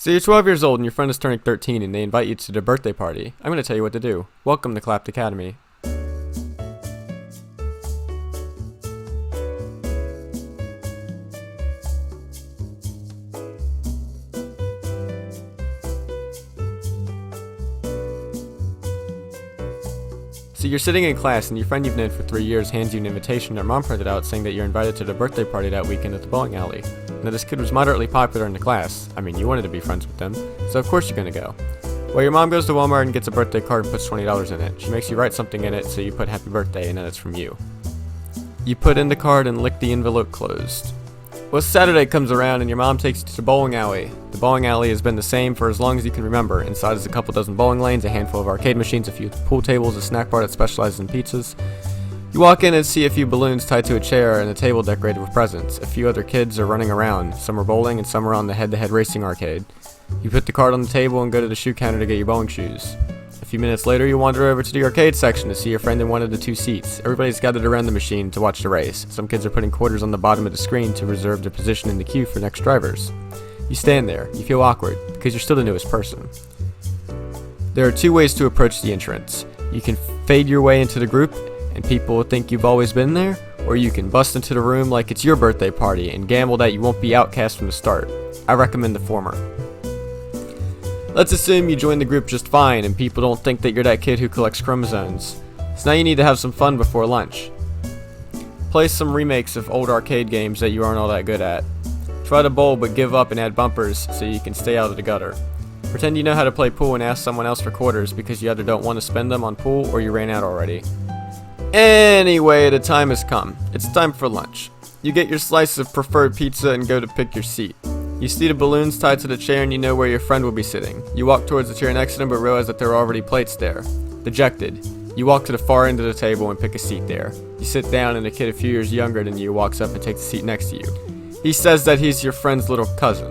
So you're 12 years old and your friend is turning 13 and they invite you to their birthday party. I'm going to tell you what to do. Welcome to Clapped Academy. So you're sitting in class and your friend you've known for 3 years hands you an invitation their mom printed out saying that you're invited to their birthday party that weekend at the bowling alley. Now this kid was moderately popular in the class. I mean, you wanted to be friends with them, so of course you're gonna go. Well, your mom goes to Walmart and gets a birthday card and puts $20 in it. She makes you write something in it, so you put happy birthday and then it's from you. You put in the card and lick the envelope closed. Well, Saturday comes around and your mom takes you to the bowling alley. The bowling alley has been the same for as long as you can remember. Inside is a couple dozen bowling lanes, a handful of arcade machines, a few pool tables, a snack bar that specializes in pizzas. You walk in and see a few balloons tied to a chair and a table decorated with presents. A few other kids are running around. Some are bowling and some are on the head-to-head racing arcade. You put the card on the table and go to the shoe counter to get your bowling shoes. A few minutes later, you wander over to the arcade section to see your friend in one of the two seats. Everybody's gathered around the machine to watch the race. Some kids are putting quarters on the bottom of the screen to reserve their position in the queue for next drivers. You stand there. You feel awkward because you're still the newest person. There are two ways to approach the entrance. You can fade your way into the group and people will think you've always been there, or you can bust into the room like it's your birthday party and gamble that you won't be outcast from the start. I recommend the former. Let's assume you join the group just fine and people don't think that you're that kid who collects chromosomes. So now you need to have some fun before lunch. Play some remakes of old arcade games that you aren't all that good at. Try to bowl but give up and add bumpers so you can stay out of the gutter. Pretend you know how to play pool and ask someone else for quarters because you either don't want to spend them on pool or you ran out already. Anyway, the time has come. It's time for lunch. You get your slice of preferred pizza and go to pick your seat. You see the balloons tied to the chair and you know where your friend will be sitting. You walk towards the chair next to them but realize that there are already plates there. Dejected, you walk to the far end of the table and pick a seat there. You sit down and a kid a few years younger than you walks up and takes the seat next to you. He says that he's your friend's little cousin.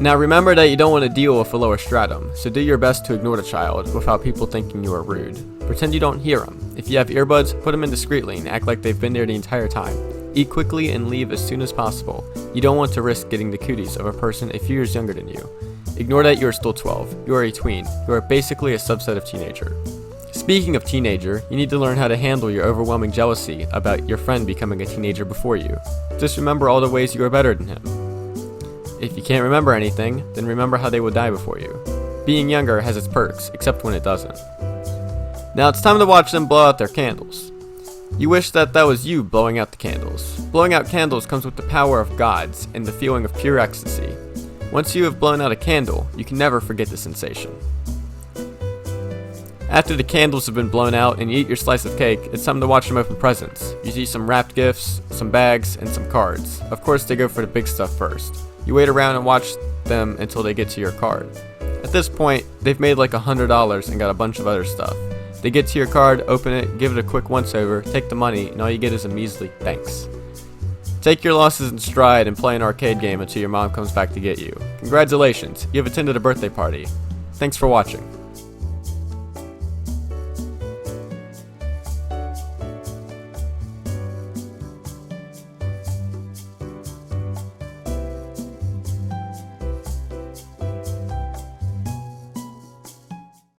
Now remember that you don't want to deal with a lower stratum, so do your best to ignore the child without people thinking you are rude. Pretend you don't hear him. If you have earbuds, put them in discreetly and act like they've been there the entire time. Eat quickly and leave as soon as possible. You don't want to risk getting the cooties of a person a few years younger than you. Ignore that you are still 12. You are a tween. You are basically a subset of teenager. Speaking of teenager, you need to learn how to handle your overwhelming jealousy about your friend becoming a teenager before you. Just remember all the ways you are better than him. If you can't remember anything, then remember how they will die before you. Being younger has its perks, except when it doesn't. Now it's time to watch them blow out their candles. You wish that was you blowing out the candles. Blowing out candles comes with the power of gods and the feeling of pure ecstasy. Once you have blown out a candle, you can never forget the sensation. After the candles have been blown out and you eat your slice of cake, it's time to watch them open presents. You see some wrapped gifts, some bags, and some cards. Of course they go for the big stuff first. You wait around and watch them until they get to your card. At this point, they've made like $100 and got a bunch of other stuff. They get to your card, open it, give it a quick once-over, take the money, and all you get is a measly thanks. Take your losses in stride and play an arcade game until your mom comes back to get you. Congratulations, you have attended a birthday party. Thanks for watching.